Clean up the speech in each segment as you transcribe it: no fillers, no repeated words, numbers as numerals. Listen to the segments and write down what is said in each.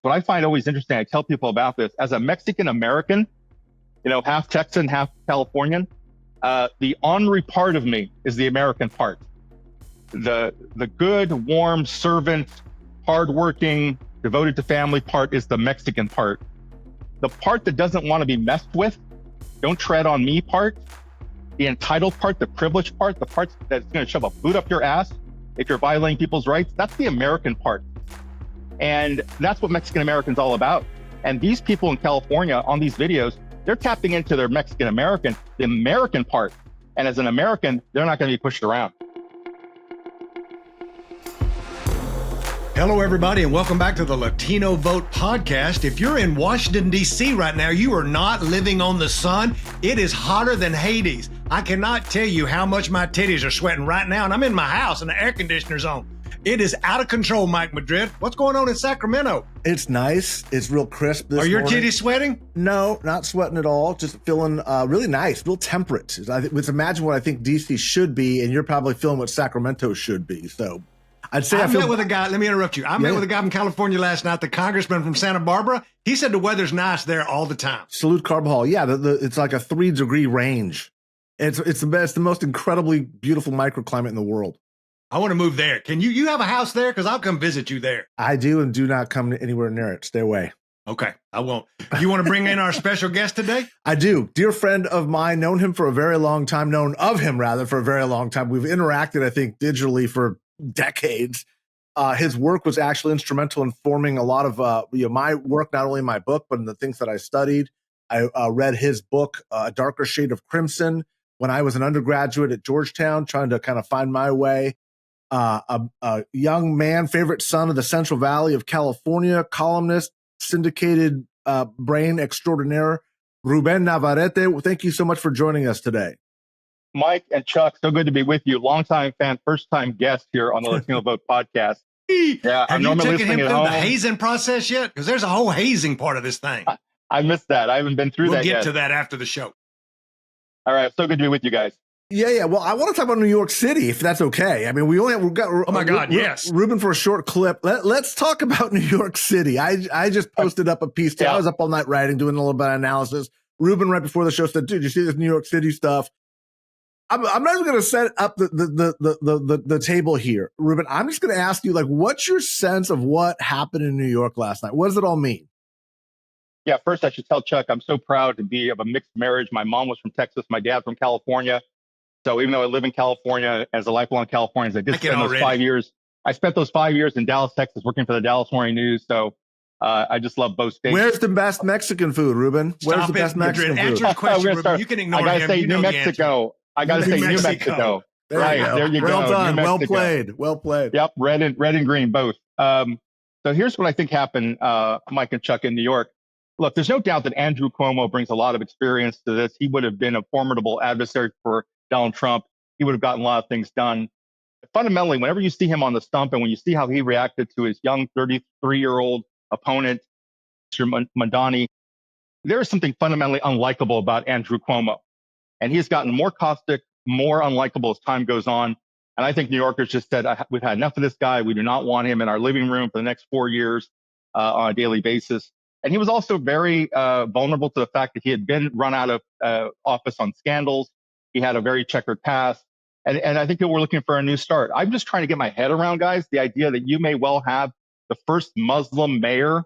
what I find always interesting, I tell people about this, as a Mexican American, half Texan, half Californian, the ornery part of me is the American part. The good, warm, servant, hardworking, devoted to family part is the Mexican part. The part that doesn't want to be messed with, don't tread on me part, the entitled part, the privileged part, the part that's going to shove a boot up your ass if you're violating people's rights, that's the American part. And that's what Mexican American's all about. And these people in California on these videos, they're tapping into their Mexican American, the American part. And as an American, they're not going to be pushed around. Hello, everybody, and welcome back to the Latino Vote podcast. If you're in Washington, D.C. right now, you are not living on the sun. It is hotter than Hades. I cannot tell you how much my titties are sweating right now, and I'm in my house and the air conditioner's on. It is out of control, Mike Madrid. What's going on in Sacramento? It's nice. It's real crisp this morning. Are your morning. titties sweating? No, not sweating at all. Just feeling really nice, real temperate. Let's imagine what I think D.C. should be, and you're probably feeling what Sacramento should be. So I'd say I met with a guy. Let me interrupt you. I met with a guy from California last night, the congressman from Santa Barbara. He said the weather's nice there all the time. Salute Carbajal. Yeah, it's like a 3-degree range. It's the best, the most incredibly beautiful microclimate in the world. I want to move there. Can you have a house there? Because I'll come visit you there. I do, and do not come anywhere near it. Stay away. Okay, I won't. You want to bring in our special guest today? I do. Dear friend of mine, known of him for a very long time. We've interacted, I think, digitally for decades. His work was actually instrumental in forming a lot of my work, not only in my book, but in the things that I studied. I read his book, A Darker Shade of Crimson, when I was an undergraduate at Georgetown, trying to kind of find my way. A young man, favorite son of the Central Valley of California, columnist, syndicated brain extraordinaire, Ruben Navarrette. Thank you so much for joining us today. Mike and Chuck, so good to be with you. Longtime fan, first-time guest here on the Latino Vote podcast. Yeah, have you taken him through the hazing process yet? Because there's a whole hazing part of this thing. I missed that. I haven't been through that yet. We'll get to that after the show. All right, so good to be with you guys. Yeah. Well, I want to talk about New York City, if that's okay. I mean, we've got. Oh my God, yes, Ruben, for a short clip. Let's talk about New York City. I just posted up a piece too. I was up all night writing, doing a little bit of analysis. Ruben, right before the show, said, "Dude, you see this New York City stuff?" I'm not even going to set up the table here, Ruben. I'm just going to ask you, what's your sense of what happened in New York last night? What does it all mean? Yeah, first I should tell Chuck I'm so proud to be of a mixed marriage. My mom was from Texas, my dad from California. So even though I live in California as a lifelong Californian, I did spend those 5 years. I spent those 5 years in Dallas, Texas, working for the Dallas Morning News. So I just love both states. Where's the best Mexican food, Ruben? Where's the best Mexican food? Answer the question, Ruben. You can ignore him. I gotta say New Mexico. I gotta say New Mexico. There you go. Well done. Well played. Well played. Yep. Red and green, both. So here's what I think happened, Mike and Chuck, in New York. Look, there's no doubt that Andrew Cuomo brings a lot of experience to this. He would have been a formidable adversary for Donald Trump. He would have gotten a lot of things done. Fundamentally, whenever you see him on the stump and when you see how he reacted to his young 33-year-old opponent, Mr. Mamdani, there is something fundamentally unlikable about Andrew Cuomo. And he has gotten more caustic, more unlikable as time goes on. And I think New Yorkers just said, we've had enough of this guy. We do not want him in our living room for the next 4 years on a daily basis. And he was also very vulnerable to the fact that he had been run out of office on scandals. He had a very checkered past. And I think that we're looking for a new start. I'm just trying to get my head around, guys, the idea that you may well have the first Muslim mayor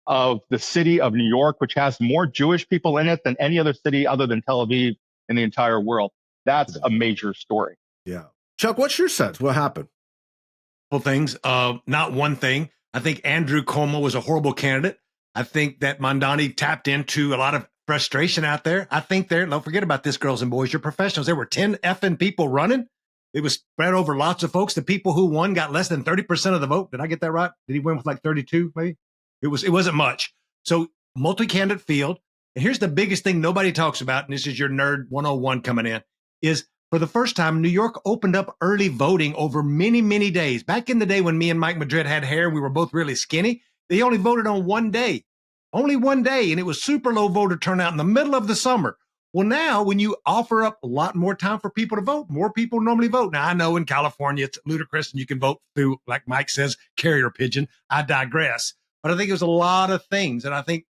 of the city of New York, which has more Jewish people in it than any other city other than Tel Aviv in the entire world. That's a major story. Yeah. Chuck, what's your sense? What happened? Couple things. Not one thing. I think Andrew Cuomo was a horrible candidate. I think that Mamdani tapped into a lot of frustration out there. I think don't forget about this, girls and boys. You're professionals. There were 10 effing people running. It was spread over lots of folks. The people who won got less than 30% of the vote. Did I get that right? Did he win with like 32 maybe? It wasn't much. So multi-candidate field. And here's the biggest thing nobody talks about, and this is your nerd 101 coming in, is for the first time, New York opened up early voting over many, many days. Back in the day when me and Mike Madrid had hair, we were both really skinny. They only voted on one day. Only one day, and it was super low voter turnout in the middle of the summer. Well, now, when you offer up a lot more time for people to vote, more people normally vote. Now, I know in California, it's ludicrous, and you can vote through, like Mike says, carrier pigeon. I digress. but I think it was a lot of things. And I think,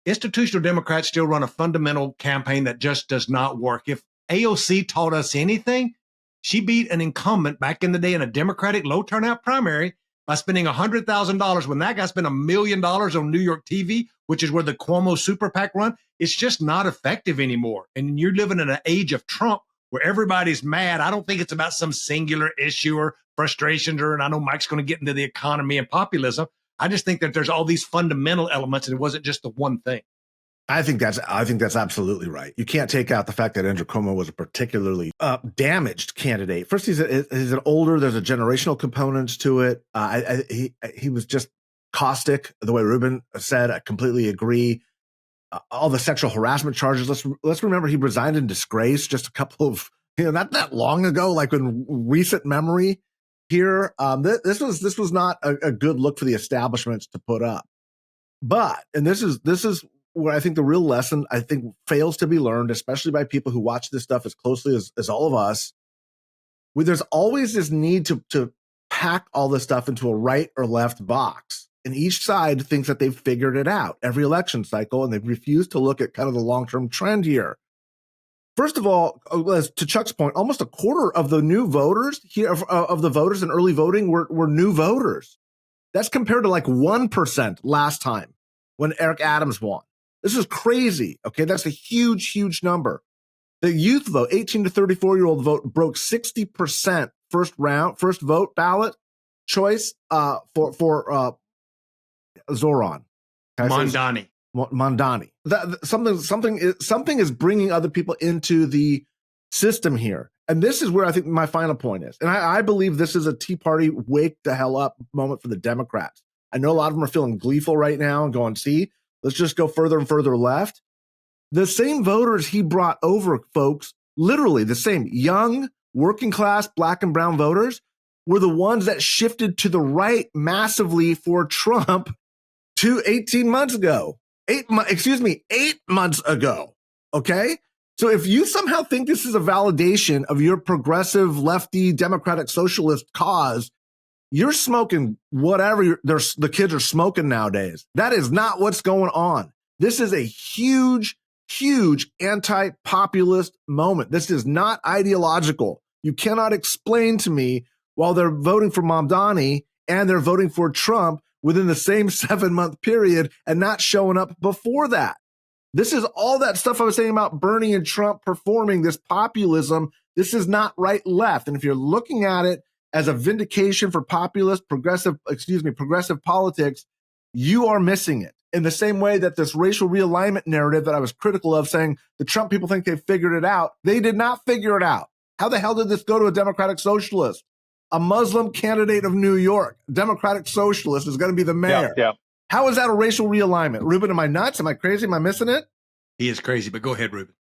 institutional Democrats still run a fundamental campaign that just does not work. If AOC taught us anything, she beat an incumbent back in the day in a Democratic low turnout primary by spending $100,000 when that guy spent $1 million on New York TV, which is where the Cuomo super PAC run. It's just not effective anymore. And you're living in an age of Trump where everybody's mad. I don't think it's about some singular issue or frustrations, and I know Mike's going to get into the economy and populism. I just think that there's all these fundamental elements, and it wasn't just the one thing. I think that's absolutely right. You can't take out the fact that Andrew Cuomo was a particularly damaged candidate. First, he's an older. There's a generational component to it. He was just caustic, the way Ruben said. I completely agree. All the sexual harassment charges. Let's remember he resigned in disgrace just a couple of not that long ago, like in recent memory. Here, this was not a good look for the establishments to put up. But this is where I think the real lesson, I think, fails to be learned, especially by people who watch this stuff as closely as all of us. There's always this need to pack all this stuff into a right or left box. And each side thinks that they've figured it out every election cycle, and they've refused to look at kind of the long-term trend here. First of all, as to Chuck's point, almost a quarter of the new voters here, of the voters in early voting were new voters. That's compared to like 1% last time when Eric Adams won. This is crazy. Okay, that's a huge, huge number. The youth vote, 18 to 34-year-old vote, broke 60% first vote ballot choice for Zohran Mamdani. Mamdani. Something is bringing other people into the system here, and this is where I think my final point is. And I believe this is a Tea Party wake the hell up moment for the Democrats. I know a lot of them are feeling gleeful right now and going, "See, let's just go further and further left." The same voters he brought over, folks, literally the same young, working class, black and brown voters, were the ones that shifted to the right massively for Trump 18 months ago. 8 months ago. Okay? So if you somehow think this is a validation of your progressive, lefty, democratic, socialist cause, you're smoking whatever the kids are smoking nowadays. That is not what's going on. This is a huge, huge anti-populist moment. This is not ideological. You cannot explain to me while they're voting for Mamdani and they're voting for Trump within the same 7-month period and not showing up before that. This is all that stuff I was saying about Bernie and Trump performing this populism. This is not right left. And if you're looking at it as a vindication for progressive politics, you are missing it. In the same way that this racial realignment narrative that I was critical of, saying the Trump people think they've figured it out, they did not figure it out. How the hell did this go to a Democratic socialist? A Muslim candidate of New York, Democratic socialist, is going to be the mayor. Yeah. How is that a racial realignment? Ruben, am I nuts? Am I crazy? Am I missing it? He is crazy, but go ahead, Ruben.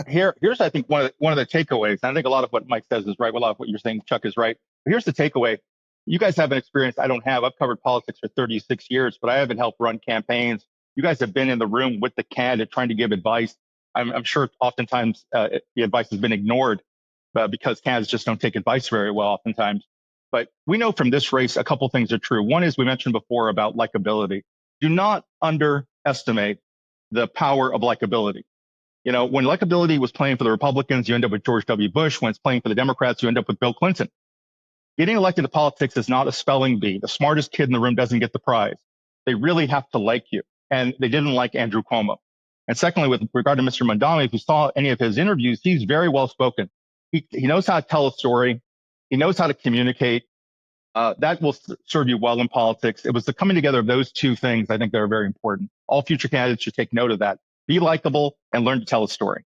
Here's I think one of the takeaways. And I think a lot of what Mike says is right. A lot of what you're saying, Chuck, is right. But here's the takeaway. You guys have an experience I don't have. I've covered politics for 36 years, but I haven't helped run campaigns. You guys have been in the room with the candidate trying to give advice. I'm sure oftentimes the advice has been ignored because candidates just don't take advice very well oftentimes. But we know from this race, a couple things are true. One is we mentioned before about likability. Do not underestimate the power of likability. You know, when likability was playing for the Republicans, you end up with George W. Bush. When it's playing for the Democrats, you end up with Bill Clinton. Getting elected to politics is not a spelling bee. The smartest kid in the room doesn't get the prize. They really have to like you. And they didn't like Andrew Cuomo. And secondly, with regard to Mr. Mamdani, if you saw any of his interviews, he's very well spoken. He knows how to tell a story. He knows how to communicate. That will serve you well in politics. It was the coming together of those two things I think that are very important. All future candidates should take note of that. Be likable and learn to tell a story.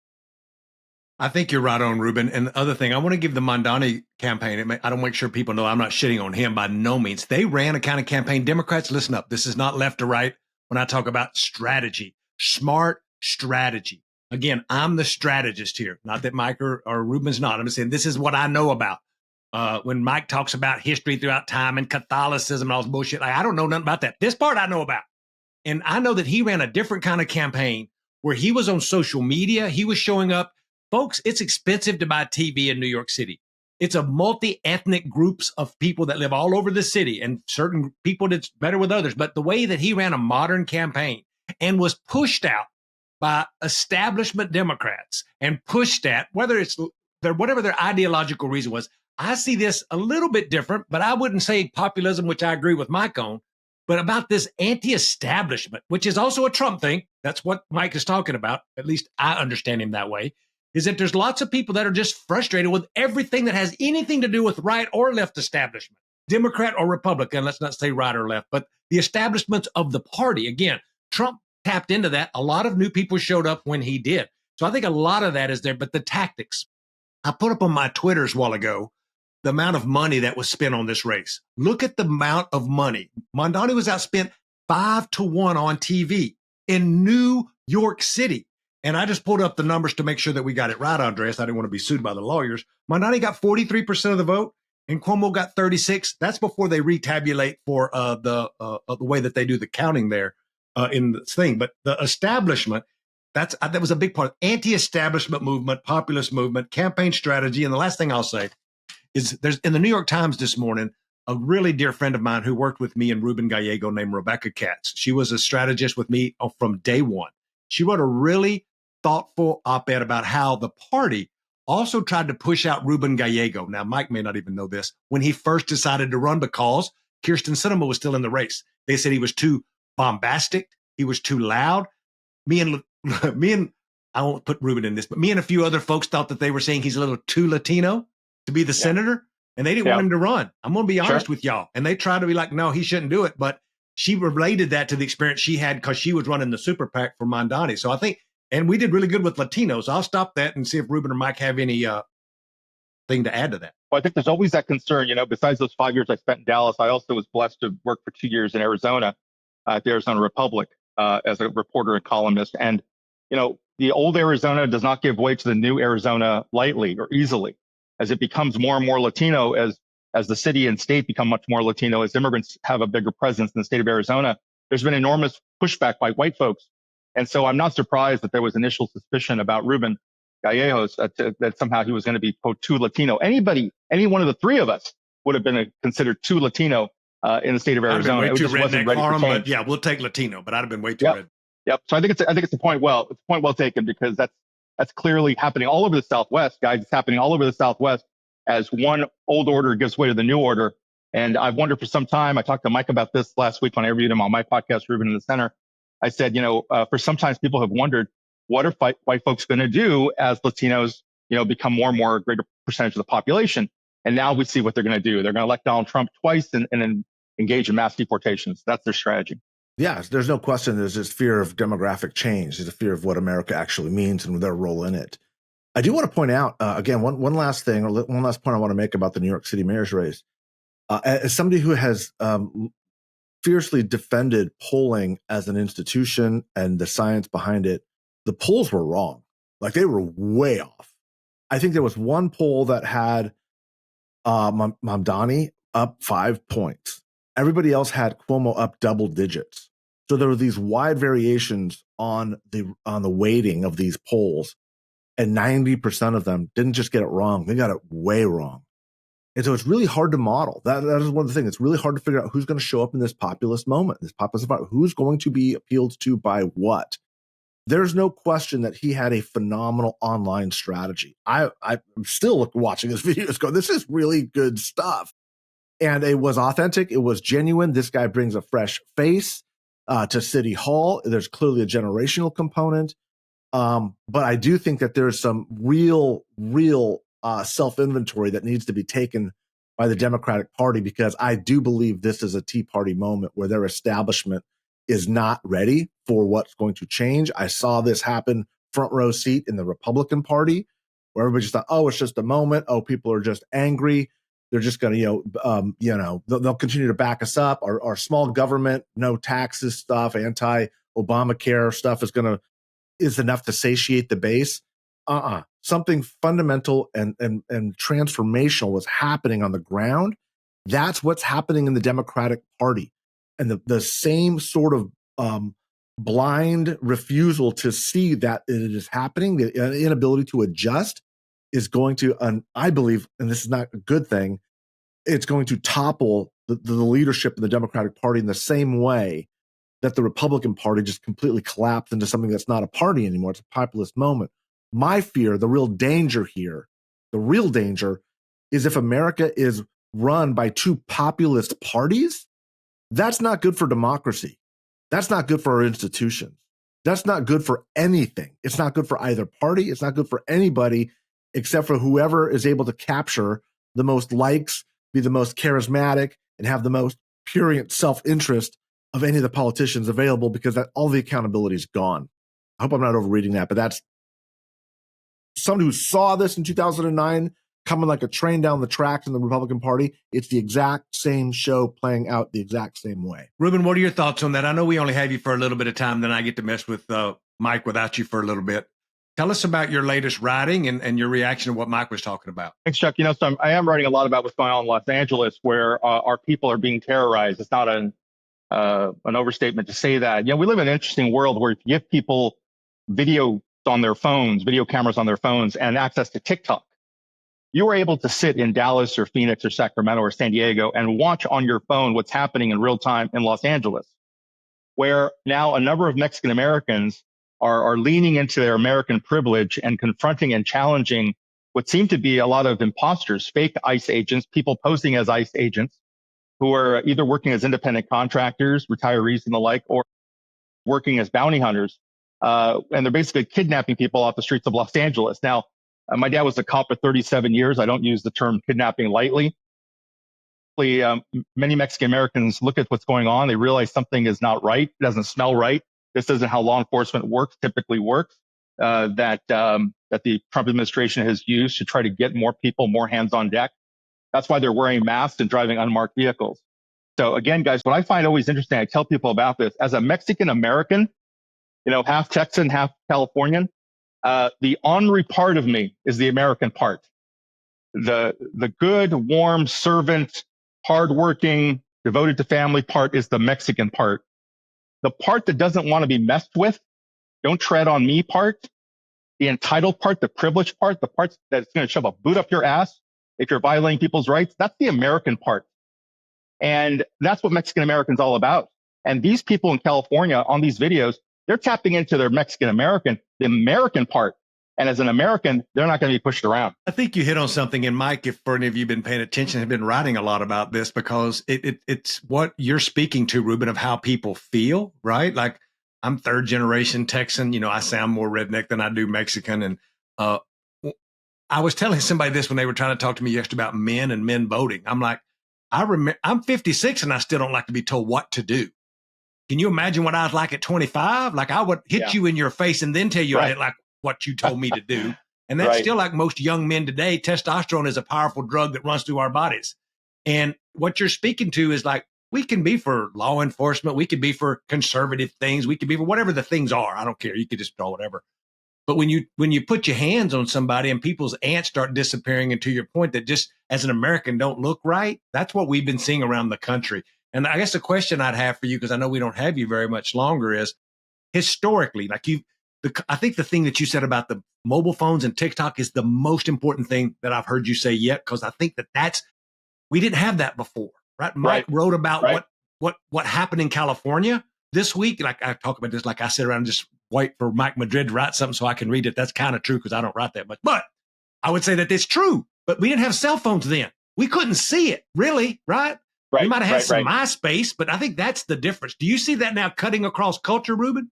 I think you're right on, Ruben. And the other thing, I want to give the Mamdani campaign, I don't make sure people know I'm not shitting on him by no means. They ran a kind of campaign. Democrats, listen up. This is not left or right when I talk about strategy, smart strategy. Again, I'm the strategist here. Not that Mike or Ruben's not. I'm just saying this is what I know about. When Mike talks about history throughout time and Catholicism and all this bullshit, like, I don't know nothing about that. This part I know about. And I know that he ran a different kind of campaign where he was on social media. He was showing up. Folks, it's expensive to buy TV in New York City. It's a multi-ethnic groups of people that live all over the city, and certain people that's better with others. But the way that he ran a modern campaign and was pushed out by establishment Democrats and pushed at, whether it's whatever their ideological reason was, I see this a little bit different, but I wouldn't say populism, which I agree with Mike on, but about this anti-establishment, which is also a Trump thing. That's what Mike is talking about. At least I understand him that way. Is that there's lots of people that are just frustrated with everything that has anything to do with right or left establishment, Democrat or Republican. Let's not say right or left, but the establishments of the party. Again, Trump tapped into that. A lot of new people showed up when he did. So I think a lot of that is there, but the tactics. I put up on my Twitters a while ago the amount of money that was spent on this race. Look at the amount of money. Mamdani was outspent 5-1 on TV in New York City. And I just pulled up the numbers to make sure that we got it right, Andreas. I didn't want to be sued by the lawyers. Mamdani got 43% of the vote, and Cuomo got 36%. That's before they retabulate for the way that they do the counting there in this thing. But the establishment, that was a big part. Anti-establishment movement, populist movement, campaign strategy. And the last thing I'll say is there's in the New York Times this morning, a really dear friend of mine who worked with me and Ruben Gallego named Rebecca Katz. She was a strategist with me from day one. She wrote a really thoughtful op-ed about how the party also tried to push out Ruben Gallego. Now, Mike may not even know this, when he first decided to run because Kirsten Sinema was still in the race. They said he was too bombastic. He was too loud. Me and I won't put Ruben in this, but me and a few other folks thought that they were saying he's a little too Latino to be the senator, and they didn't want him to run. I'm going to be honest with y'all. And they tried to be like, no, he shouldn't do it. But she related that to the experience she had because she was running the super PAC for Mamdani. So I think, and we did really good with Latinos. I'll stop that and see if Ruben or Mike have any thing to add to that. Well, I think there's always that concern, besides those 5 years I spent in Dallas, I also was blessed to work for 2 years in Arizona at the Arizona Republic as a reporter and columnist. And, the old Arizona does not give way to the new Arizona lightly or easily as it becomes more and more Latino, as the city and state become much more Latino, as immigrants have a bigger presence in the state of Arizona. There's been enormous pushback by white folks. And so I'm not surprised that there was initial suspicion about Ruben Gallegos that somehow he was going to be too Latino. Any one of the three of us would have been considered too Latino in the state of Arizona. It just wasn't ready for change. Yeah, we'll take Latino, but I'd have been way too red. Yep. So I think it's a point well taken, because that's clearly happening all over the Southwest, guys. It's happening all over the Southwest as one old order gives way to the new order. And I've wondered for some time, I talked to Mike about this last week when I interviewed him on my podcast, Ruben in the Center. I said, for sometimes people have wondered, what are white folks going to do as Latinos, become more and more a greater percentage of the population? And now we see what they're going to do. They're going to elect Donald Trump twice and then engage in mass deportations. That's their strategy. Yeah, there's no question. There's this fear of demographic change. There's a fear of what America actually means and their role in it. I do want to point out, again, one last thing, or one last point I want to make about the New York City mayor's race. As somebody who has fiercely defended polling as an institution and the science behind it, the polls were wrong. Like, they were way off. I think there was one poll that had Mamdani up 5 points. Everybody else had Cuomo up double digits. So there were these wide variations on the weighting of these polls, and 90% of them didn't just get it wrong; they got it way wrong. And so it's really hard to model. That is one of the things. It's really hard to figure out who's going to show up in this populist moment, this populist moment, who's going to be appealed to by what. There's no question that he had a phenomenal online strategy. I'm still watching his videos going, this is really good stuff. And it was authentic. It was genuine. This guy brings a fresh face to City Hall. There's clearly a generational component. But I do think that there's some real self-inventory that needs to be taken by the Democratic Party, because I do believe this is a Tea Party moment where their establishment is not ready for what's going to change. I saw this happen front row seat in the Republican Party, where everybody just thought, oh, it's just a moment. Oh, people are just angry. They're just going to, they'll continue to back us up. Our small government, no taxes stuff, anti-Obamacare stuff is enough to satiate the base. Something fundamental and transformational was happening on the ground. That's what's happening in the Democratic Party. And the same sort of blind refusal to see that it is happening, the inability to adjust, is going to, I believe, and this is not a good thing, it's going to topple the leadership in the Democratic Party in the same way that the Republican Party just completely collapsed into something that's not a party anymore. It's a populist moment. My fear, the real danger here, the real danger is if America is run by two populist parties, that's not good for democracy. That's not good for our institutions. That's not good for anything. It's not good for either party. It's not good for anybody except for whoever is able to capture the most likes, be the most charismatic, and have the most purient self-interest of any of the politicians available, because all the accountability is gone. I hope I'm not overreading that, but that's somebody who saw this in 2009 coming like a train down the tracks in the Republican Party. It's the exact same show playing out the exact same way. Ruben, what are your thoughts on that? I know we only have you for a little bit of time, then I get to mess with Mike without you for a little bit. Tell us about your latest writing and your reaction to what Mike was talking about. Thanks, Chuck. So I am writing a lot about what's going on in Los Angeles, where our people are being terrorized. It's not an overstatement to say that. We live in an interesting world where if you give people video cameras on their phones, and access to TikTok, you were able to sit in Dallas or Phoenix or Sacramento or San Diego and watch on your phone what's happening in real time in Los Angeles, where now a number of Mexican Americans are leaning into their American privilege and confronting and challenging what seem to be a lot of imposters, fake ICE agents, people posing as ICE agents who are either working as independent contractors, retirees and the like, or working as bounty hunters. And they're basically kidnapping people off the streets of Los Angeles. Now, my dad was a cop for 37 years. I don't use the term kidnapping lightly. Many Mexican Americans look at what's going on. They realize something is not right. It doesn't smell right. This isn't how law enforcement typically works, that the Trump administration has used to try to get more people, more hands on deck. That's why they're wearing masks and driving unmarked vehicles. So again, guys, what I find always interesting, I tell people about this, as a Mexican American, half Texan, half Californian, the ornery part of me is the American part. The good, warm, servant, hardworking, devoted to family part is the Mexican part. The part that doesn't want to be messed with, don't tread on me part, the entitled part, the privileged part, the part that's going to shove a boot up your ass if you're violating people's rights, that's the American part. And that's what Mexican American's all about. And these people in California on these videos, they're tapping into their Mexican American, the American part. And as an American, they're not going to be pushed around. I think you hit on something. And Mike, if for any of you have been paying attention, have been writing a lot about this, because it's what you're speaking to, Ruben, of how people feel, right? Like, I'm third generation Texan. I sound more redneck than I do Mexican. And I was telling somebody this when they were trying to talk to me yesterday about men and men voting. I'm like, I'm 56 and I still don't like to be told what to do. Can you imagine what I was like at 25? Like, I would hit you in your face and then tell you I didn't like what you told me to do. And that's still like most young men today. Testosterone is a powerful drug that runs through our bodies. And what you're speaking to is like, we can be for law enforcement. We could be for conservative things. We could be for whatever the things are. I don't care. You could just draw whatever. But when you put your hands on somebody and people's ants start disappearing, and to your point that just as an American don't look right, that's what we've been seeing around the country. And I guess the question I'd have for you, because I know we don't have you very much longer, is historically, like I think the thing that you said about the mobile phones and TikTok is the most important thing that I've heard you say yet, because I think we didn't have that before, right? Mike wrote about what happened in California this week. Like, I talk about this, like I sit around and just wait for Mike Madrid to write something so I can read it. That's kind of true because I don't write that much, but I would say that it's true. But we didn't have cell phones then. We couldn't see it, really, right? We might have had some MySpace, but I think that's the difference. Do you see that now cutting across culture, Ruben?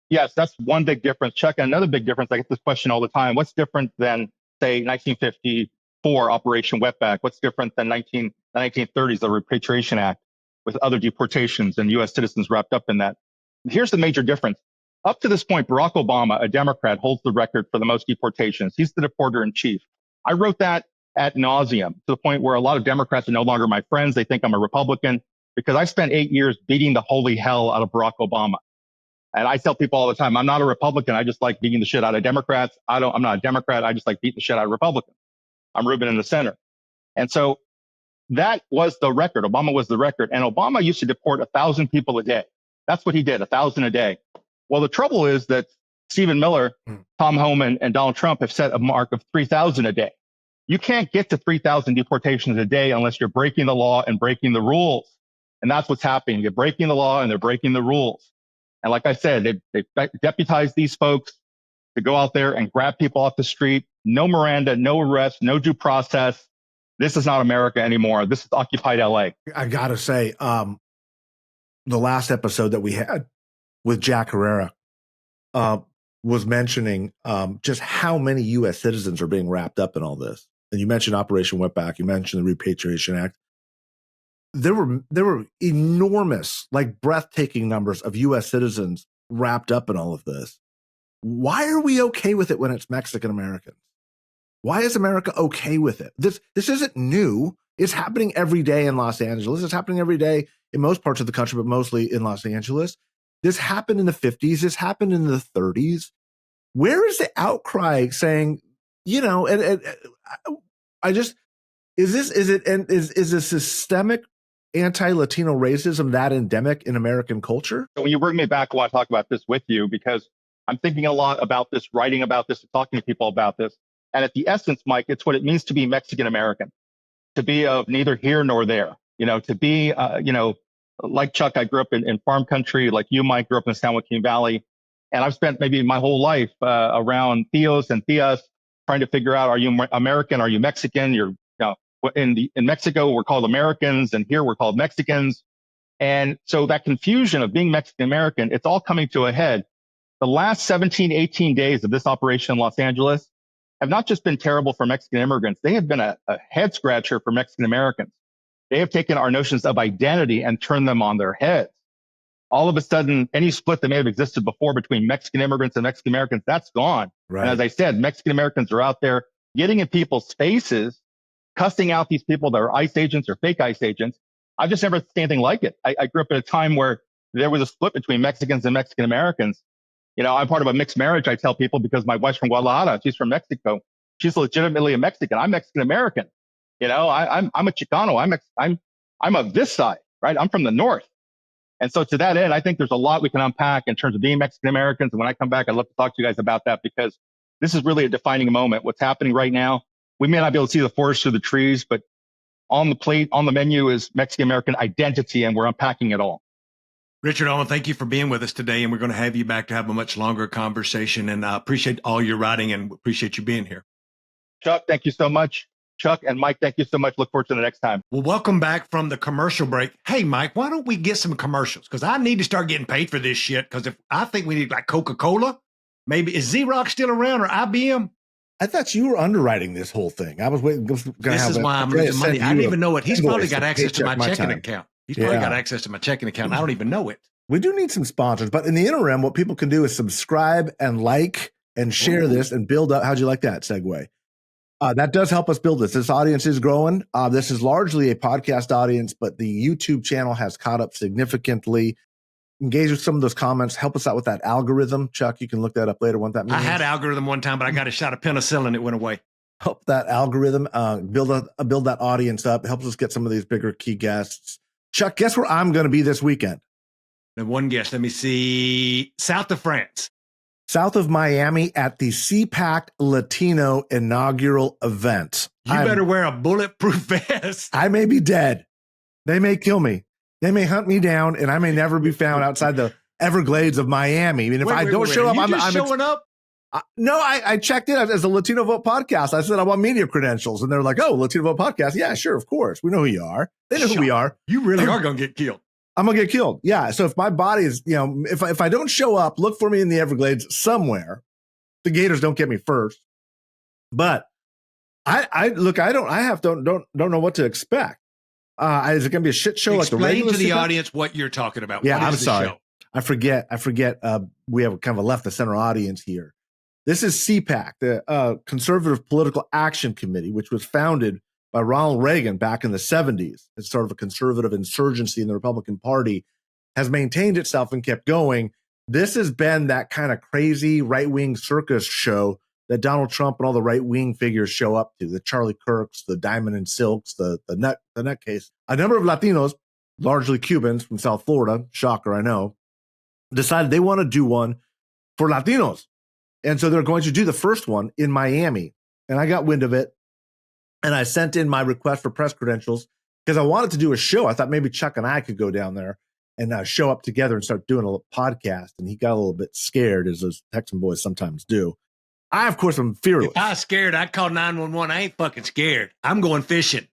Yes, that's one big difference, Chuck. And another big difference, I get this question all the time. What's different than, say, 1954 Operation Wetback? What's different than the 1930s, the Repatriation Act, with other deportations and U.S. citizens wrapped up in that? Here's the major difference. Up to this point, Barack Obama, a Democrat, holds the record for the most deportations. He's the deporter in chief. I wrote that ad nauseum, to the point where a lot of Democrats are no longer my friends. They think I'm a Republican because I spent 8 years beating the holy hell out of Barack Obama. And I tell people all the time, I'm not a Republican. I just like beating the shit out of Democrats. I'm not a Democrat. I just like beating the shit out of Republicans. I'm Ruben in the center. And so that was the record. Obama was the record. And Obama used to deport 1,000 people a day. That's what he did, 1,000 a day. Well, the trouble is that Stephen Miller, Tom Homan, and Donald Trump have set a mark of 3,000 a day. You can't get to 3,000 deportations a day unless you're breaking the law and breaking the rules. And that's what's happening. They're breaking the law and they're breaking the rules. And like I said, they've deputized these folks to go out there and grab people off the street. No Miranda, no arrest, no due process. This is not America anymore. This is occupied LA. I got to say, the last episode that we had with Jack Herrera was mentioning just how many U.S. citizens are being wrapped up in all this. And you mentioned Operation Wetback. You mentioned the Repatriation Act. There were enormous, like breathtaking numbers of U.S. citizens wrapped up in all of this. Why are we okay with it when it's Mexican Americans? Why is America okay with it? This isn't new. It's happening every day in Los Angeles. It's happening every day in most parts of the country, but mostly in Los Angeles. This happened in the 50s. This happened in the 30s. Where is the outcry saying, is a systemic anti-Latino racism that endemic in American culture? So when you bring me back, I want to talk about this with you because I'm thinking a lot about this, writing about this, and talking to people about this. And at the essence, Mike, it's what it means to be Mexican American, to be of neither here nor there, to be, like Chuck, I grew up in farm country, like you, Mike, grew up in the San Joaquin Valley. And I've spent maybe my whole life around tios and tias trying to figure out, are you American? Are you Mexican? In Mexico, we're called Americans, and here we're called Mexicans. And so that confusion of being Mexican American, it's all coming to a head. The last 17, 18 days of this operation in Los Angeles have not just been terrible for Mexican immigrants, they have been a head scratcher for Mexican Americans. They have taken our notions of identity and turned them on their heads. All of a sudden, any split that may have existed before between Mexican immigrants and Mexican Americans, that's gone. Right. And as I said, Mexican Americans are out there getting in people's faces, cussing out these people that are ICE agents or fake ICE agents. I've just never seen anything like it. I grew up at a time where there was a split between Mexicans and Mexican Americans. I'm part of a mixed marriage, I tell people, because my wife's from Guadalajara. She's from Mexico. She's legitimately a Mexican. I'm Mexican American. I'm a Chicano. I'm of this side, right? I'm from the north. And so to that end, I think there's a lot we can unpack in terms of being Mexican Americans. And when I come back, I'd love to talk to you guys about that because this is really a defining moment. What's happening right now, we may not be able to see the forest through the trees, but on the plate, on the menu is Mexican American identity, and we're unpacking it all. Richard Owen, thank you for being with us today, and we're going to have you back to have a much longer conversation. And I appreciate all your writing and appreciate you being here. Chuck, thank you so much. Chuck and Mike, thank you so much. Look forward to the next time. Well, welcome back from the commercial break. Hey, Mike, why don't we get some commercials? Because I need to start getting paid for this shit. Because I think we need like Coca-Cola. Maybe is Xerox still around or IBM? I thought you were underwriting this whole thing. I was waiting. This is why I'm losing money. I didn't even know it. He's probably got access to my checking account. He's probably got access to my checking account. I don't even know it. We do need some sponsors, but in the interim, what people can do is subscribe and like and share this and build up. How'd you like that segue? That does help us build this. This audience is growing. This is largely a podcast audience, but the YouTube channel has caught up significantly. Engage with some of those comments. Help us out with that algorithm. Chuck, you can look that up later. What that means. I had algorithm one time, but I got a shot of penicillin. It went away. Help that algorithm build that audience up. It helps us get some of these bigger key guests. Chuck, guess where I'm going to be this weekend? The one guest. Let me see. South of France. South of Miami at the CPAC Latino inaugural event. You better wear a bulletproof vest. I may be dead. They may kill me. They may hunt me down, and I may never be found outside the Everglades of Miami. I mean, if I don't show up, I'm showing up. No, I checked in as a Latino Vote podcast. I said I want media credentials, and they're like, "Oh, Latino Vote podcast? Yeah, sure, of course. We know who you are. They know who we are. You really are going to get killed. I'm gonna get killed. Yeah. So if my body is, if I don't show up, look for me in the Everglades somewhere. The Gators don't get me first, but I don't know what to expect. Is it gonna be a shit show? Explain to the audience what you're talking about. Yeah, I'm sorry. I forget. We have kind of a left of center audience here. This is CPAC, the Conservative Political Action Committee, which was founded by Ronald Reagan back in the 70s. It's sort of a conservative insurgency in the Republican Party, has maintained itself and kept going. This has been that kind of crazy right-wing circus show that Donald Trump and all the right-wing figures show up to, the Charlie Kirks, the Diamond and Silks, the nutcase. A number of Latinos, largely Cubans from South Florida, shocker, I know, decided they want to do one for Latinos. And so they're going to do the first one in Miami. And I got wind of it. And I sent in my request for press credentials because I wanted to do a show. I thought maybe Chuck and I could go down there and show up together and start doing a podcast. And he got a little bit scared, as those Texan boys sometimes do. I, of course, am fearless. If I was scared, I'd call 911. I ain't fucking scared. I'm going fishing.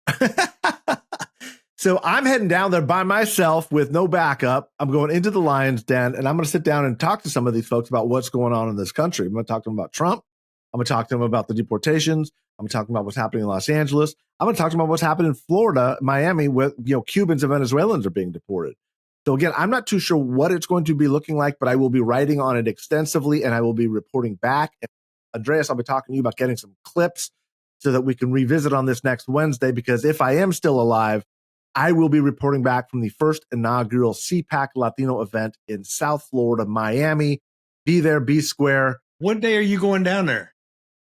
So I'm heading down there by myself with no backup. I'm going into the lion's den, and I'm going to sit down and talk to some of these folks about what's going on in this country. I'm going to talk to them about Trump. I'm going to talk to them about the deportations. I'm going to talk about what's happening in Los Angeles. I'm going to talk to them about what's happening in Florida, Miami, where Cubans and Venezuelans are being deported. So again, I'm not too sure what it's going to be looking like, but I will be writing on it extensively, and I will be reporting back. And Andreas, I'll be talking to you about getting some clips so that we can revisit on this next Wednesday, because if I am still alive, I will be reporting back from the first inaugural CPAC Latino event in South Florida, Miami. Be there, be square. What day are you going down there?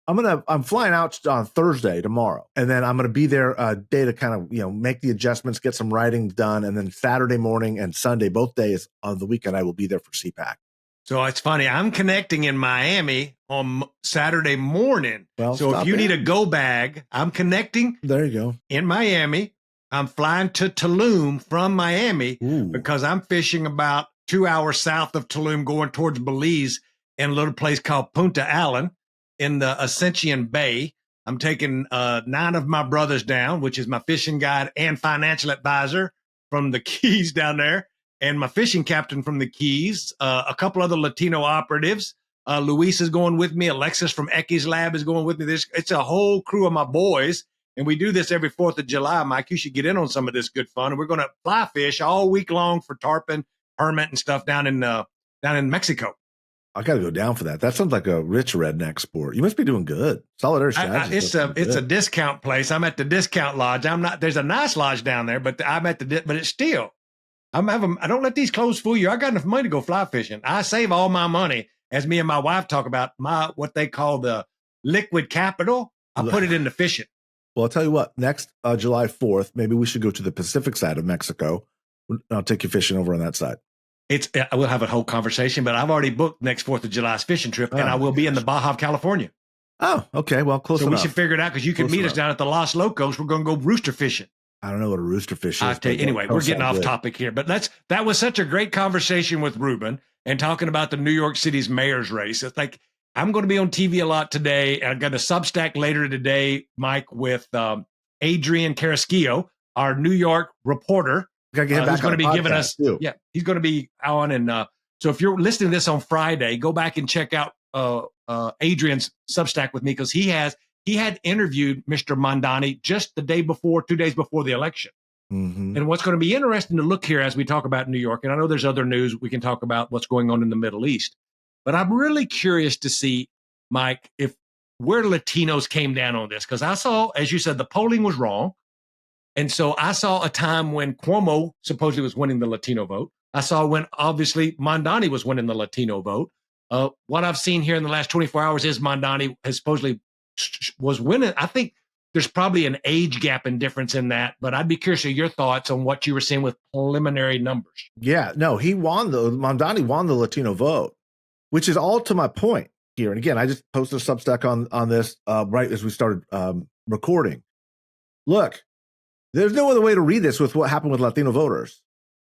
I'm flying out on Thursday, tomorrow, and then I'm gonna be there a day to kind of make the adjustments, get some writing done, and then Saturday morning and Sunday, both days of the weekend, I will be there for CPAC. So it's funny. I'm connecting in Miami on Saturday morning. Well, so if you need a go bag, I'm connecting. There you go. In Miami. I'm flying to Tulum from Miami because I'm fishing about 2 hours south of Tulum, going towards Belize in a little place called Punta Allen in the Ascension Bay. I'm taking 9 of my brothers down, which is my fishing guide and financial advisor from the Keys down there, and my fishing captain from the Keys, a couple other Latino operatives. Luis is going with me. Alexis from Ecky's Lab is going with me. It's a whole crew of my boys. And we do this every 4th of July, Mike. You should get in on some of this good fun. And we're going to fly fish all week long for tarpon, hermit, and stuff down in Mexico. I got to go down for that. That sounds like a rich redneck sport. You must be doing good. Solidarity strategy. It's a discount place. I'm at the discount lodge. I'm not. There's a nice lodge down there, but I'm at but it's still. I don't let these clothes fool you. I got enough money to go fly fishing. I save all my money, as me and my wife talk about what they call the liquid capital. I put it into fishing. Well, I'll tell you what, next July 4th, maybe we should go to the Pacific side of Mexico. I'll take you fishing over on that side. I will have a whole conversation, but I've already booked next 4th of July's fishing trip, and I will be in the Baja, California. Oh, okay. Well, close enough. So we should figure it out, because you can meet us down at the Los Locos. We're going to go rooster fishing. I don't know what a rooster fish is. I'll tell you, anyway, we're getting off topic here, but that was such a great conversation with Ruben and talking about the New York City's mayor's race. It's like, I'm going to be on TV a lot today, and I've got a Substack later today, Mike, with Adrian Carrasquillo, our New York reporter, who's going to be giving us. Too. Yeah, he's going to be on. And so if you're listening to this on Friday, go back and check out Adrian's Substack with me, because he had interviewed Mr. Mamdani just 2 days before the election. Mm-hmm. And what's going to be interesting to look here as we talk about New York, and I know there's other news, we can talk about what's going on in the Middle East. But I'm really curious to see, Mike, where Latinos came down on this. Because I saw, as you said, the polling was wrong. And so I saw a time when Cuomo supposedly was winning the Latino vote. I saw when, obviously, Mamdani was winning the Latino vote. What I've seen here in the last 24 hours is Mamdani has supposedly was winning. I think there's probably an age gap and difference in that. But I'd be curious of your thoughts on what you were seeing with preliminary numbers. Yeah, no, Mamdani won the Latino vote, which is all to my point here. And again, I just posted a Substack on this right as we started recording. Look, there's no other way to read this with what happened with Latino voters.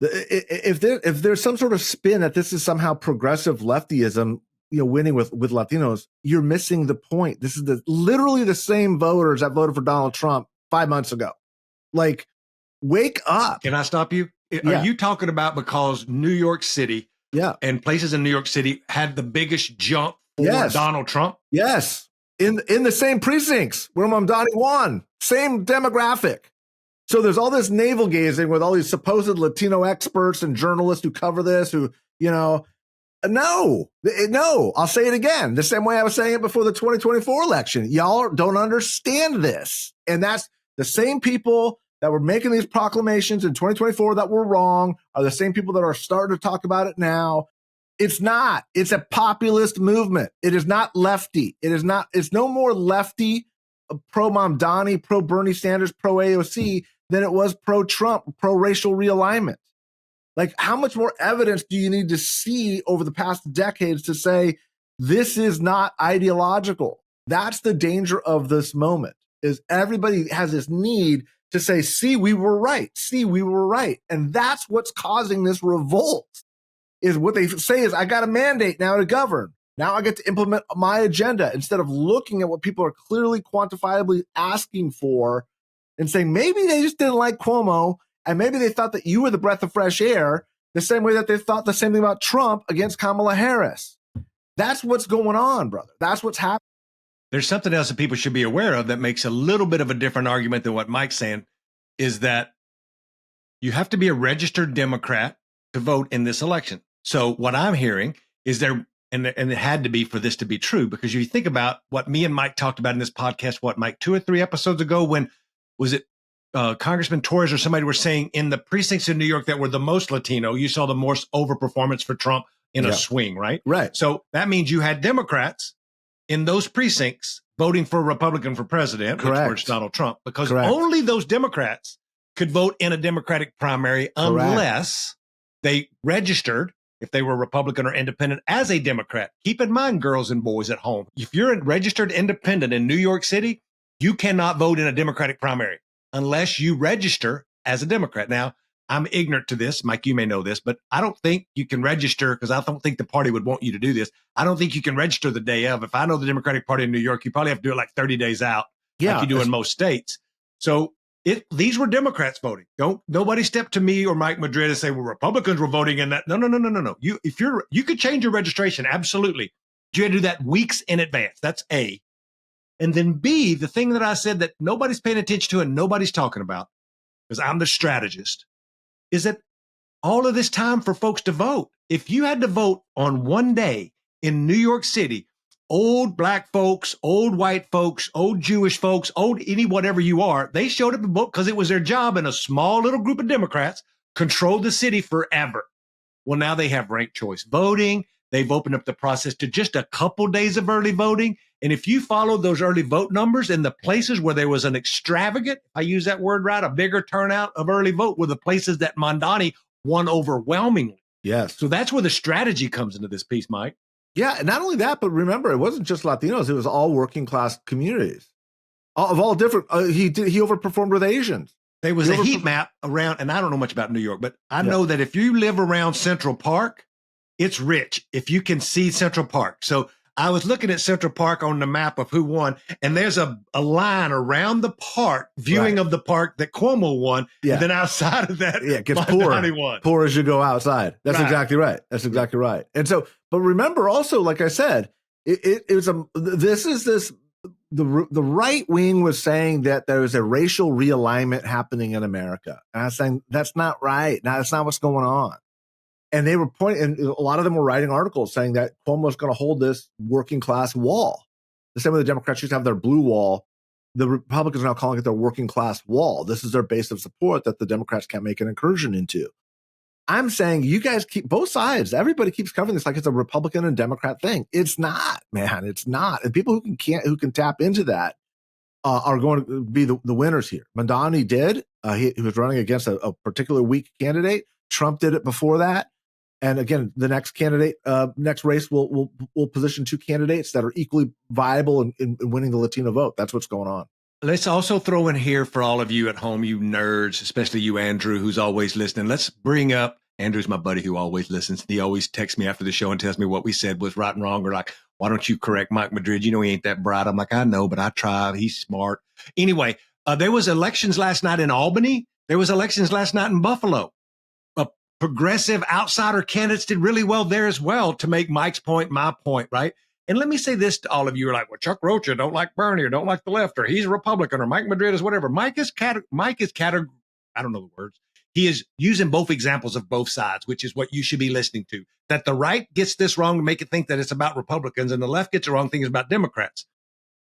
If there's some sort of spin that this is somehow progressive leftyism, winning with Latinos, you're missing the point. This is literally the same voters that voted for Donald Trump 5 months ago. Like, wake up. Can I stop you? Yeah. Are you talking about because New York City and places in New York City had the biggest jump for Donald Trump? Yes. In the same precincts where Mamdani won. Same demographic. So there's all this navel gazing with all these supposed Latino experts and journalists who cover this, no, I'll say it again, the same way I was saying it before the 2024 election. Y'all don't understand this. And that's the same people that were making these proclamations in 2024 that were wrong are the same people that are starting to talk about it now. It's not. It's a populist movement. It is not lefty. It's no more lefty, pro-Mamdani, pro-Bernie Sanders, pro-AOC than it was pro-Trump, pro-racial realignment. Like, how much more evidence do you need to see over the past decades to say This is not ideological. That's the danger of this moment, is everybody has this need to say, see, we were right. See, we were right. And that's what's causing this revolt, is what they say is, I got a mandate now to govern. Now I get to implement my agenda, instead of looking at what people are clearly quantifiably asking for and saying, maybe they just didn't like Cuomo, and maybe they thought that you were the breath of fresh air, the same way that they thought the same thing about Trump against Kamala Harris. That's what's going on, brother. That's what's happening. There's something else that people should be aware of that makes a little bit of a different argument than what Mike's saying, is that you have to be a registered Democrat to vote in this election. So what I'm hearing is there, and it had to be for this to be true, because you think about what me and Mike talked about in this podcast, what, Mike, 2 or 3 episodes ago, when was it Congressman Torres or somebody were saying in the precincts in New York that were the most Latino, you saw the most overperformance for Trump in a swing, right? Right. So that means you had Democrats in those precincts voting for a Republican for president, Correct. which was Donald Trump, because Correct. only those Democrats could vote in a Democratic primary unless they registered, if they were Republican or independent, as a Democrat. Keep in mind, girls and boys at home, if you're a registered independent in New York City, you cannot vote in a Democratic primary unless you register as a Democrat. Now, I'm ignorant to this. Mike, you may know this, but I don't think you can register, because I don't think the party would want you to do this. I don't think you can register the day of. If I know the Democratic Party in New York, you probably have to do it like 30 days out, like you do in most states. So these were Democrats voting. Nobody step to me or Mike Madrid and say, well, Republicans were voting in that. No. You could change your registration. Absolutely. You had to do that weeks in advance. That's A. And then B, the thing that I said that nobody's paying attention to and nobody's talking about, because I'm the strategist, is that all of this time for folks to vote, if you had to vote on one day in New York City, old black folks, old white folks, old Jewish folks, old any whatever you are, they showed up and vote because it was their job, and a small little group of Democrats controlled the city forever. Well, now they have ranked choice voting. They've opened up the process to just a couple days of early voting. And if you follow those early vote numbers in the places where there was an extravagant, I use that word right, a bigger turnout of early vote, were the places that Mamdani won overwhelmingly. Yes. So that's where the strategy comes into this piece, Mike. Yeah, and not only that, but remember, it wasn't just Latinos; it was all working class communities, of all different. He overperformed with Asians. There was a heat map around, and I don't know much about New York, but I know that if you live around Central Park, it's rich if you can see Central Park. So I was looking at Central Park on the map of who won, and there's a line around the park, viewing of the park that Cuomo won. Yeah. And then outside of that, it gets poor as you go outside. That's exactly right. That's exactly right. And so, but remember also, like I said, the right wing was saying that there was a racial realignment happening in America. And I was saying, that's not right. Now, that's not what's going on. And they were pointing, and a lot of them were writing articles saying that Cuomo's going to hold this working class wall. The same way the Democrats used to have their blue wall, the Republicans are now calling it their working class wall. This is their base of support that the Democrats can't make an incursion into. I'm saying you guys keep both sides. Everybody keeps covering this like it's a Republican and Democrat thing. It's not, man. It's not. And people who can tap into that are going to be the winners here. Mamdani did. He was running against a particular weak candidate. Trump did it before that. And again, the next race will position 2 candidates that are equally viable in winning the Latino vote. That's what's going on. Let's also throw in here for all of you at home, you nerds, especially you, Andrew, who's always listening. Let's bring up, Andrew's my buddy who always listens. He always texts me after the show and tells me what we said was right and wrong, or like, why don't you correct Mike Madrid? You know, he ain't that bright. I'm like, I know, but I try. He's smart. Anyway, there was elections last night in Albany. There was elections last night in Buffalo. Progressive outsider candidates did really well there as well, to make Mike's point, my point, right? And let me say this to all of you who are like, well, Chuck Rocha don't like Bernie or don't like the left, or he's a Republican, or Mike Madrid is whatever. Mike is I don't know the words. He is using both examples of both sides, which is what you should be listening to. That the right gets this wrong to make it think that it's about Republicans, and the left gets the wrong thing is about Democrats.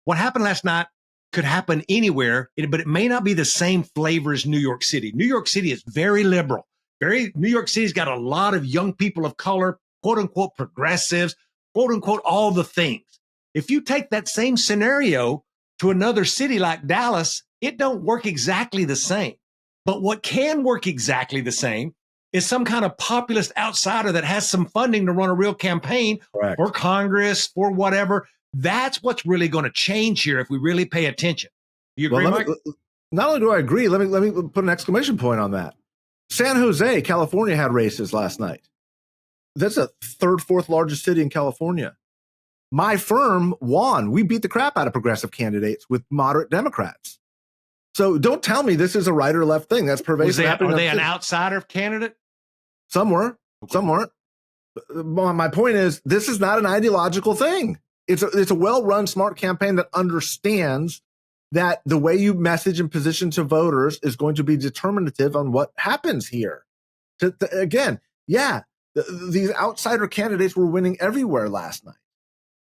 What happened last night could happen anywhere, but it may not be the same flavor as New York City. New York City is very liberal. New York City's got a lot of young people of color, quote unquote progressives, quote unquote all the things. If you take that same scenario to another city like Dallas, it don't work exactly the same. But what can work exactly the same is some kind of populist outsider that has some funding to run a real campaign for Congress, for whatever. That's what's really going to change here if we really pay attention. Do you agree, Mike? Not only do I agree, let me put an exclamation point on that. San Jose, California had races last night. That's a third, fourth largest city in California. My firm won. We beat the crap out of progressive candidates with moderate Democrats. So don't tell me this is a right or left thing. That's pervasive. Are they an outsider candidate? Some were, some weren't. My point is, this is not an ideological thing. It's a well-run, smart campaign that understands that the way you message and position to voters is going to be determinative on what happens here. Again, these outsider candidates were winning everywhere last night.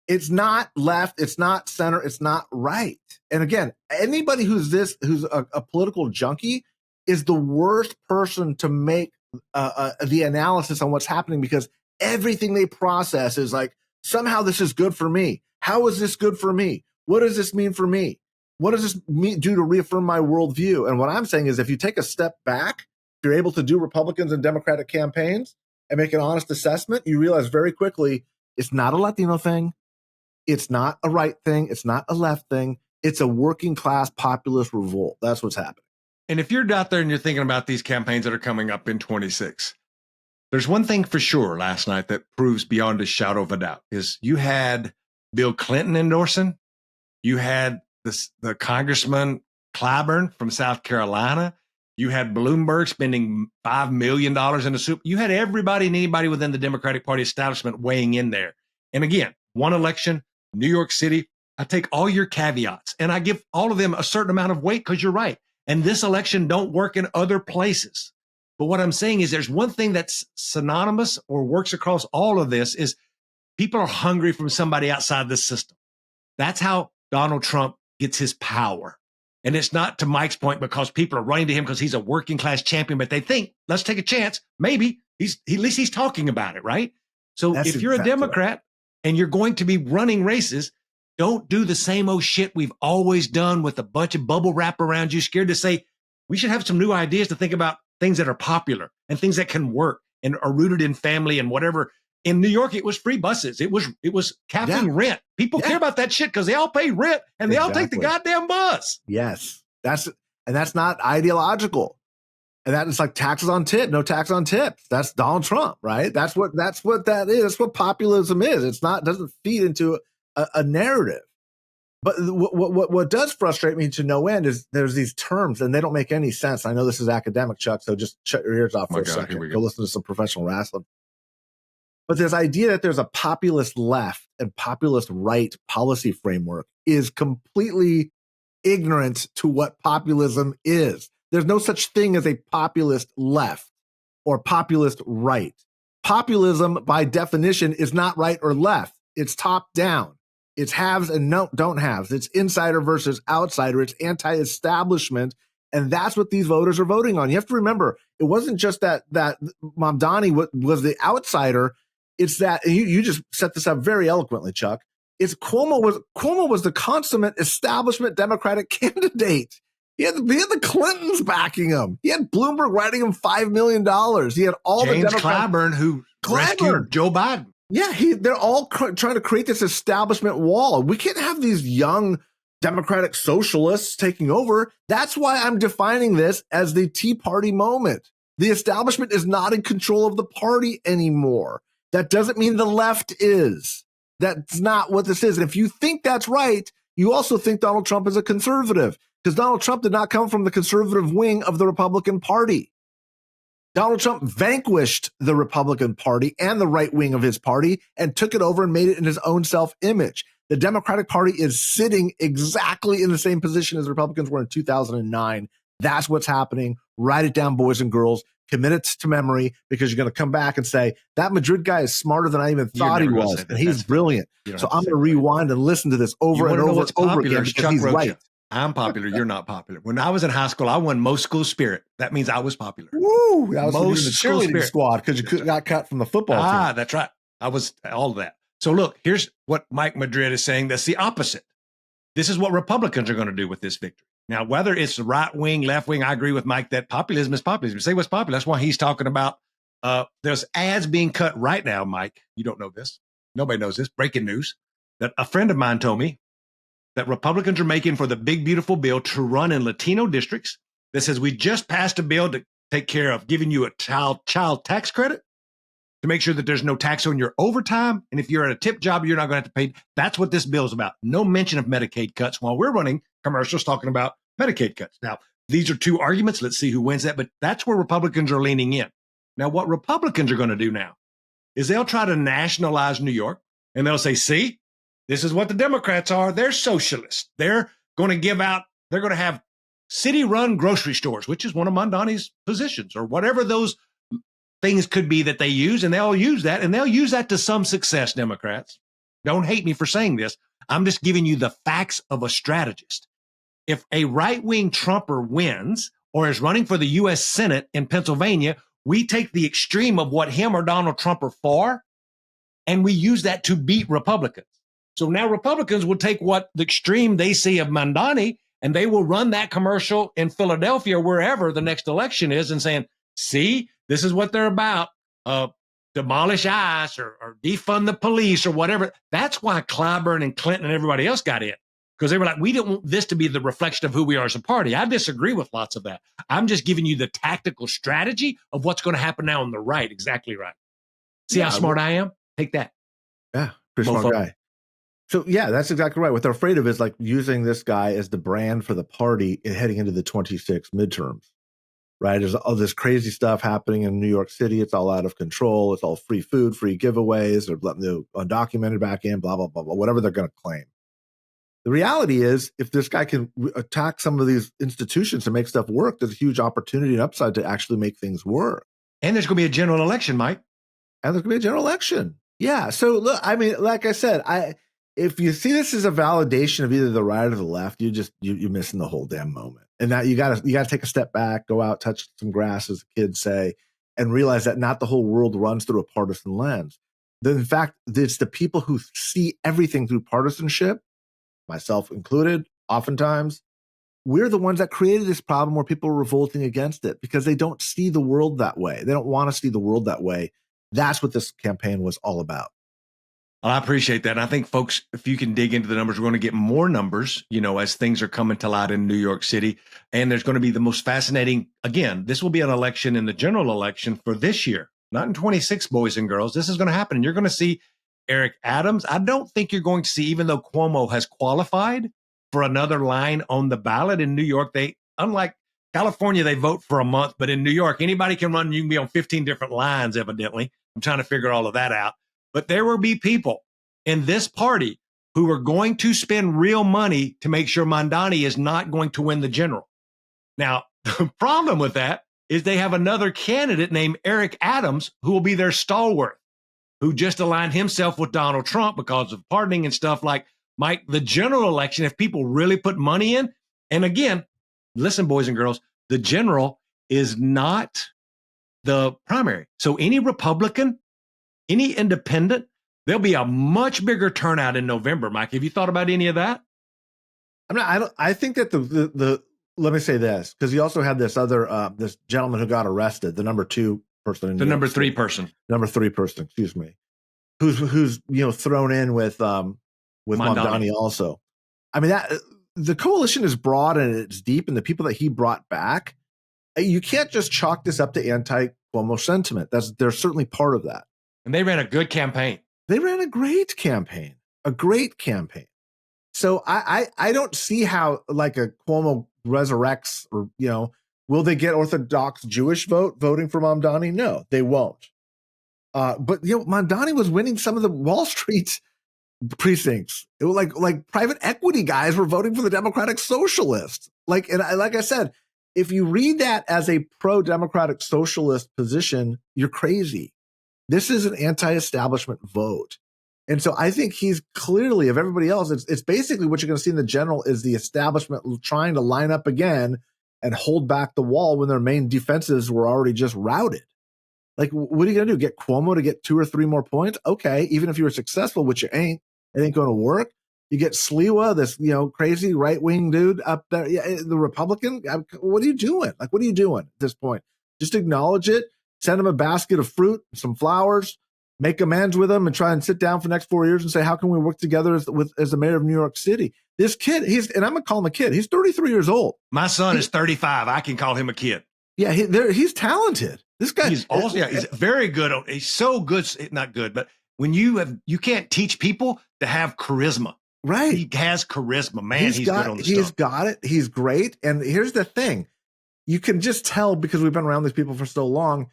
It's not left, it's not center, it's not right. And again, anybody who's a political junkie is the worst person to make the analysis on what's happening, because everything they process is like, somehow this is good for me. How is this good for me? What does this mean for me? What does this do to reaffirm my worldview? And what I'm saying is, if you take a step back, if you're able to do Republicans and Democratic campaigns and make an honest assessment, you realize very quickly it's not a Latino thing. It's not a right thing. It's not a left thing. It's a working class populist revolt. That's what's happening. And if you're out there and you're thinking about these campaigns that are coming up in 26, there's one thing for sure last night that proves beyond a shadow of a doubt is you had Bill Clinton endorsing. You had the Congressman Clyburn from South Carolina. You had Bloomberg spending $5 million in the soup. You had everybody and anybody within the Democratic Party establishment weighing in there. And again, one election, New York City, I take all your caveats and I give all of them a certain amount of weight because you're right. And this election don't work in other places. But what I'm saying is there's one thing that's synonymous or works across all of this is people are hungry from somebody outside the system. That's how Donald Trump gets his power. And it's not, to Mike's point, because people are running to him because he's a working class champion, but they think, let's take a chance. Maybe at least he's talking about it, right? So if you're a Democrat and you're going to be running races, don't do the same old shit we've always done with a bunch of bubble wrap around you, scared to say, we should have some new ideas to think about things that are popular and things that can work and are rooted in family and whatever. In New York, it was free buses. It was capping rent. People care about that shit because they all pay rent and they all take the goddamn bus. Yes, that's not ideological. And that is like taxes on tip, no tax on tips. That's Donald Trump, right? That's what that is. That's what populism is. Doesn't feed into a narrative. But what does frustrate me to no end is there's these terms and they don't make any sense. I know this is academic, Chuck, so just shut your ears off for a second. Go listen to some professional wrestling. But this idea that there's a populist left and populist right policy framework is completely ignorant to what populism is. There's no such thing as a populist left or populist right. Populism, by definition, is not right or left. It's top down. It's haves and don't haves. It's insider versus outsider. It's anti-establishment. And that's what these voters are voting on. You have to remember, it wasn't just that Mamdani was the outsider. It's that, and you just set this up very eloquently, Chuck. It's Cuomo was the consummate establishment Democratic candidate. He had the Clintons backing him. He had Bloomberg writing him $5 million. He had all James the Democrats. Clyburn, who rescued Joe Biden. Yeah, they're all trying to create this establishment wall. We can't have these young Democratic socialists taking over. That's why I'm defining this as the Tea Party moment. The establishment is not in control of the party anymore. That doesn't mean the left is. That's not what this is. And if you think that's right, you also think Donald Trump is a conservative, because Donald Trump did not come from the conservative wing of the Republican Party. Donald Trump vanquished the Republican Party and the right wing of his party and took it over and made it in his own self-image. The Democratic Party is sitting exactly in the same position as the Republicans were in 2009. That's what's happening. Write it down, boys and girls. Commit it to memory, because you're going to come back and say, that Madrid guy is smarter than I even thought he was. And he's brilliant. So I'm going to rewind and listen to this over and over and over again, because he's right. I'm popular. You're not popular. When I was in high school, I won most school spirit. That means I was popular. Woo! I was most in the cheerleading squad because you got cut from the football team. That's right. I was all of that. So look, here's what Mike Madrid is saying. That's the opposite. This is what Republicans are going to do with this victory. Now, whether it's the right wing, left wing, I agree with Mike that populism is populism. Say what's popular. That's why he's talking about There's ads being cut right now, Mike. You don't know this. Nobody knows this. Breaking news that a friend of mine told me that Republicans are making for the big, beautiful bill to run in Latino districts that says we just passed a bill to take care of giving you a child tax credit to make sure that there's no tax on your overtime. And if you're at a tip job, you're not going to have to pay. That's what this bill is about. No mention of Medicaid cuts while we're running commercials talking about Medicaid cuts. Now, these are two arguments. Let's see who wins that. But that's where Republicans are leaning in. Now, what Republicans are going to do now is they'll try to nationalize New York, and they'll say, see, this is what the Democrats are. They're socialists. They're going to have city-run grocery stores, which is one of Mamdani's positions, or whatever those things could be that they use, and they'll use that, and they'll use that to some success, Democrats. Don't hate me for saying this. I'm just giving you the facts of a strategist. If a right-wing Trumper wins or is running for the U.S. Senate in Pennsylvania, we take the extreme of what him or Donald Trump are for, and we use that to beat Republicans. So now Republicans will take what the extreme they see of Mamdani, and they will run that commercial in Philadelphia or wherever the next election is and saying, see, this is what they're about. Demolish ICE or defund the police or whatever. That's why Clyburn and Clinton and everybody else got in, because they were like, we didn't want this to be the reflection of who we are as a party. I disagree with lots of that. I'm just giving you the tactical strategy of what's going to happen now on the right. Exactly right. See how smart I am? Take that. Yeah, pretty smart guy. So yeah, that's exactly right. What they're afraid of is like using this guy as the brand for the party and heading into the 26 midterms, right? There's all this crazy stuff happening in New York City. It's all out of control. It's all free food, free giveaways. They're letting the undocumented back in, blah, blah, blah, blah, whatever they're going to claim. The reality is if this guy can attack some of these institutions to make stuff work, there's a huge opportunity and upside to actually make things work. And there's going to be a general election, Mike. And there's going to be a general election. Yeah. So look, I mean, like I said, if you see this as a validation of either the right or the left, you're missing the whole damn moment. And that you gotta take a step back, go out, touch some grass, as the kids say, and realize that not the whole world runs through a partisan lens. That in fact, it's the people who see everything through partisanship, myself included, oftentimes, we're the ones that created this problem where people are revolting against it because they don't see the world that way. They don't want to see the world that way. That's what this campaign was all about. I appreciate that. And I think, folks, if you can dig into the numbers, we're going to get more numbers, as things are coming to light in New York City. And there's going to be the most fascinating, again, this will be an election in the general election for this year, not in 26, boys and girls. This is going to happen. And you're going to see Eric Adams. I don't think you're going to see, even though Cuomo has qualified for another line on the ballot in New York, unlike California, they vote for a month. But in New York, anybody can run. You can be on 15 different lines, evidently. I'm trying to figure all of that out. But there will be people in this party who are going to spend real money to make sure Mamdani is not going to win the general. Now, the problem with that is they have another candidate named Eric Adams who will be their stalwart, who just aligned himself with Donald Trump because of pardoning and stuff like Mike, the general election, if people really put money in. And again, listen, boys and girls, the general is not the primary. So any Republican, any independent, there'll be a much bigger turnout in November. Mike, have you thought about any of that? I think that the let me say this, because you also had this other this gentleman who got arrested, the number 2 person, number 3 person, excuse me, who's thrown in with Mamdani also. I mean, that the coalition is broad and it's deep, and the people that he brought back, you can't just chalk this up to anti-Cuomo sentiment. They're certainly part of that. And they ran a good campaign. They ran a great campaign. So I don't see how like a Cuomo resurrects, or will they get Orthodox Jewish voting for Mamdani? No, they won't. But Mamdani was winning some of the Wall Street precincts. It was like private equity guys were voting for the Democratic Socialists. Like I said, if you read that as a pro-democratic socialist position, you're crazy. This is an anti-establishment vote. And so I think he's clearly, of everybody else, it's basically what you're going to see in the general is the establishment trying to line up again and hold back the wall when their main defenses were already just routed. Like, what are you going to do? Get Cuomo to get 2 or 3 more points? Okay, even if you were successful, which you ain't, it ain't going to work. You get Sliwa, this crazy right-wing dude up there, the Republican. What are you doing? Like, what are you doing at this point? Just acknowledge it. send him a basket of fruit, some flowers, make amends with him, and try and sit down for the next 4 years and say, how can we work together as the mayor of New York City? This kid, and I'm going to call him a kid. He's 33 years old. My son is 35. I can call him a kid. Yeah, he's talented. This guy, he's very good. He's so good, not good, but when you can't teach people to have charisma. Right. He has charisma, man. He's good on the stuff. He's got it. He's great. And here's the thing. You can just tell, because we've been around these people for so long,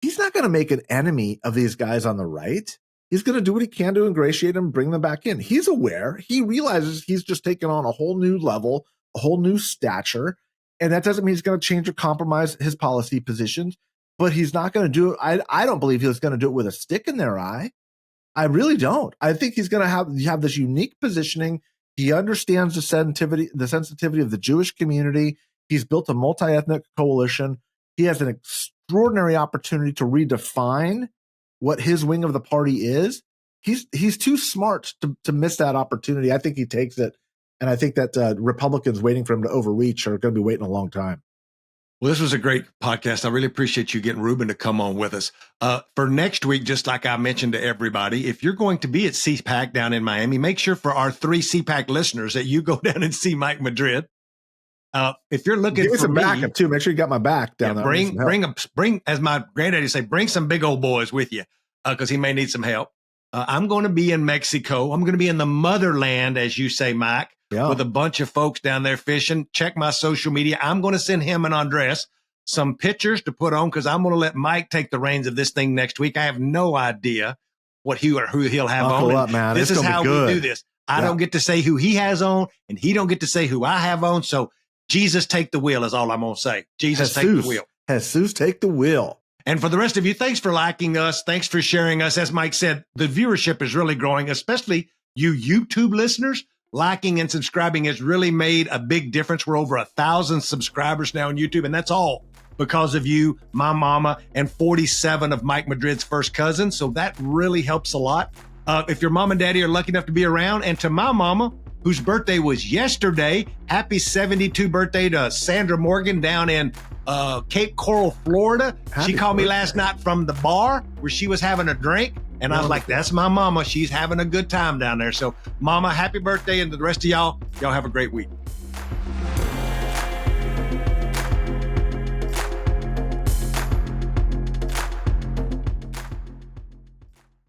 he's not going to make an enemy of these guys on the right. He's going to do what he can to ingratiate them, bring them back in. He's aware. He realizes he's just taken on a whole new level, a whole new stature. And that doesn't mean he's going to change or compromise his policy positions, but he's not going to do it. I don't believe he's going to do it with a stick in their eye. I really don't. I think he's going to have this unique positioning. He understands the sensitivity of the Jewish community. He's built a multi-ethnic coalition. He has an extraordinary opportunity to redefine what his wing of the party is. He's too smart to miss that opportunity. I think he takes it, and I think that Republicans waiting for him to overreach are going to be waiting a long time. Well, this was a great podcast. I really appreciate you getting Ruben to come on with us. For next week, just like I mentioned to everybody, if you're going to be at CPAC down in Miami, make sure for our 3 CPAC listeners that you go down and see Mike Madrid. If you're looking for some me, backup too, make sure you got my back down there. Bring, as my granddaddy say, bring some big old boys with you, because he may need some help. I'm going to be in Mexico. I'm going to be in the motherland, as you say, Mike. Yeah. With a bunch of folks down there fishing. Check my social media. I'm going to send him and Andres some pictures to put on, because I'm going to let Mike take the reins of this thing next week. I have no idea who he'll have on. Up, man. This is how we do this. I don't get to say who he has on, and he don't get to say who I have on. So Jesus, take the wheel is all I'm going to say. Jesus, take the wheel. Jesus, take the wheel. And for the rest of you, thanks for liking us. Thanks for sharing us. As Mike said, the viewership is really growing, especially you YouTube listeners. Liking and subscribing has really made a big difference. We're over 1,000 subscribers now on YouTube, and that's all because of you, my mama, and 47 of Mike Madrid's first cousins. So that really helps a lot. If your mom and daddy are lucky enough to be around, and to my mama, whose birthday was yesterday, happy 72 birthday to Sandra Morgan down in Cape Coral, Florida. She called me last night from the bar where she was having a drink. And I was like, that's my mama. She's having a good time down there. So, mama, happy birthday. And to the rest of y'all have a great week.